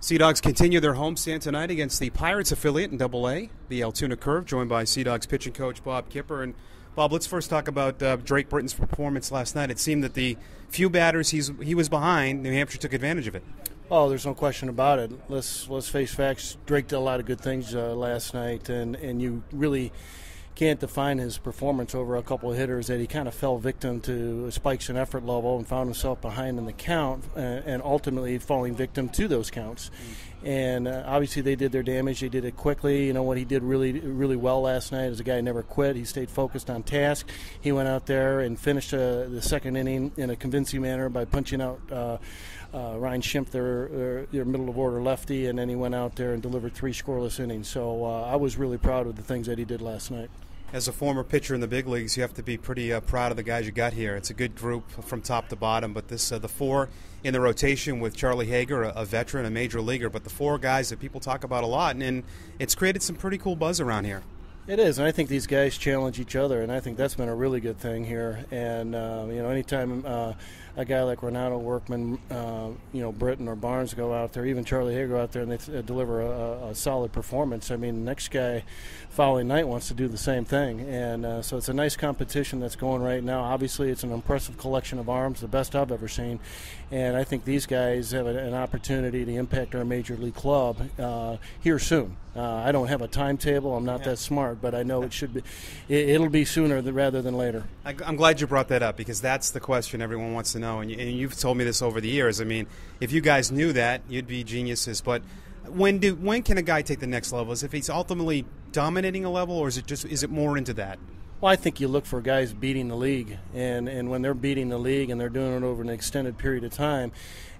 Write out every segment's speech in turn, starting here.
Sea Dogs continue their homestand tonight against the Pirates affiliate in AA, the Altoona Curve, joined by Sea Dogs pitching coach Bob Kipper. And Bob, let's first talk about Drake Britton's performance last night. It seemed that the few batters he was behind, New Hampshire took advantage of it. Oh, there's no question about it. Let's face facts. Drake did a lot of good things last night, and you really can't define his performance over a couple of hitters that he kind of fell victim to spikes in effort level and found himself behind in the count and ultimately falling victim to those counts. And obviously they did their damage. They did it quickly. You know what he did really well last night is a guy who never quit. He stayed focused on task. He went out there and finished the second inning in a convincing manner by punching out Ryan Schimpf, their middle-of-order lefty, and then he went out there and delivered 3 scoreless innings. So I was really proud of the things that he did last night. As a former pitcher in the big leagues, you have to be pretty proud of the guys you got here. It's a good group from top to bottom, but this the 4 in the rotation with Charlie Hager, a veteran, a major leaguer, but the 4 guys that people talk about a lot, and it's created some pretty cool buzz around here. It is, and I think these guys challenge each other, and I think that's been a really good thing here. And anytime a guy like Renato, Workman, Britton or Barnes go out there, even Charlie Hager go out there, and they deliver a solid performance. I mean, the next guy following night wants to do the same thing, and so it's a nice competition that's going right now. Obviously, it's an impressive collection of arms, the best I've ever seen, and I think these guys have an opportunity to impact our major league club here soon. I don't have a timetable. I'm not that smart, but I know it should be. It'll be sooner rather than later. I'm glad you brought that up because that's the question everyone wants to know, and you've told me this over the years. I mean, if you guys knew that, you'd be geniuses. But when can a guy take the next level? Is if he's ultimately dominating a level, or is it more into that? Well, I think you look for guys beating the league, and when they're beating the league and they're doing it over an extended period of time,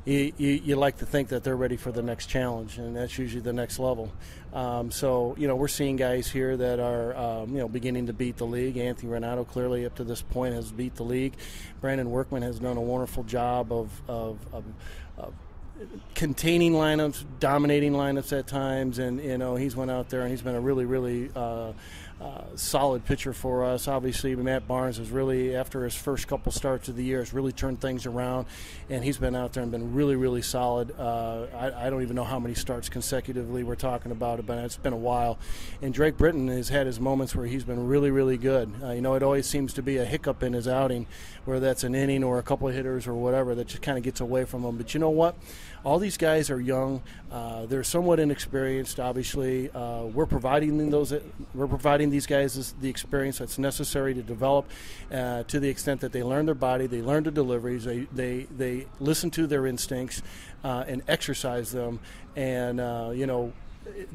you like to think that they're ready for the next challenge, and that's usually the next level. So we're seeing guys here that are beginning to beat the league. Anthony Renato clearly up to this point has beat the league. Brandon Workman has done a wonderful job of containing lineups, dominating lineups at times, and he's went out there and he's been a really solid pitcher for us. Obviously, Matt Barnes has really, after his first couple starts of the year, has really turned things around, and he's been out there and been really solid. I don't even know how many starts consecutively we're talking about, but it's been a while. And Drake Britton has had his moments where he's been really good. It always seems to be a hiccup in his outing, whether that's an inning or a couple of hitters or whatever, that just kind of gets away from him. But you know what? All these guys are young. They're somewhat inexperienced. Obviously, we're providing these guys the experience that's necessary to develop to the extent that they learn their body, they learn the deliveries, they listen to their instincts and exercise them. And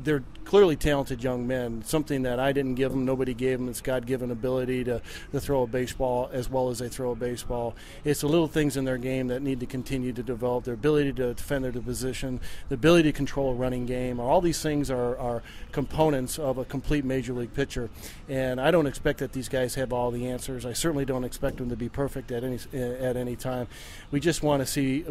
they're clearly talented young men. Something that I didn't give them, nobody gave them. It's God-given ability to throw a baseball as well as they throw a baseball. It's the little things in their game that need to continue to develop. Their ability to defend their position, the ability to control a running game. All these things are components of a complete major league pitcher. And I don't expect that these guys have all the answers. I certainly don't expect them to be perfect at any time. We just want to see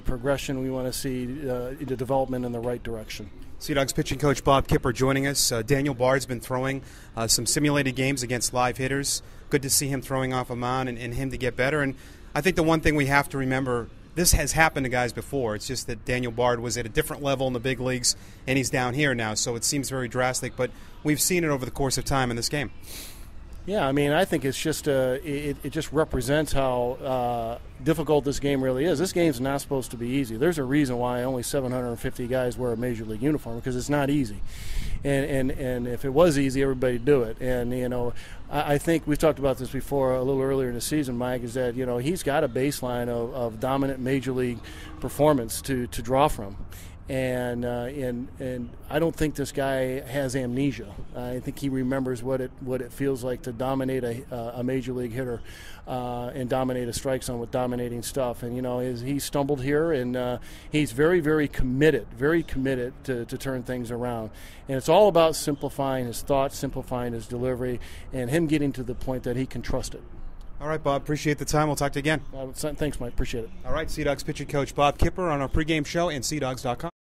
progression. We want to see the development in the right direction. Sea Dogs pitching coach Bob Kipper joining us. Daniel Bard's been throwing some simulated games against live hitters. Good to see him throwing off a mound and him to get better. And I think the one thing we have to remember, this has happened to guys before. It's just that Daniel Bard was at a different level in the big leagues, and he's down here now. So it seems very drastic, but we've seen it over the course of time in this game. Yeah, I mean, I think it's just it just represents how difficult this game really is. This game's not supposed to be easy. There's a reason why only 750 guys wear a major league uniform, because it's not easy. And if it was easy, everybody'd do it. And I think we've talked about this before a little earlier in the season, Mike, is that he's got a baseline of dominant major league performance to draw from. And I don't think this guy has amnesia. I think he remembers what it feels like to dominate a major league hitter and dominate a strike zone with dominating stuff. And he stumbled here, and he's very committed to turn things around. And it's all about simplifying his thoughts, simplifying his delivery, and him getting to the point that he can trust it. All right, Bob, appreciate the time. We'll talk to you again. Thanks, Mike. Appreciate it. All right, Sea Dogs pitching coach Bob Kipper on our pregame show and SeaDogs.com.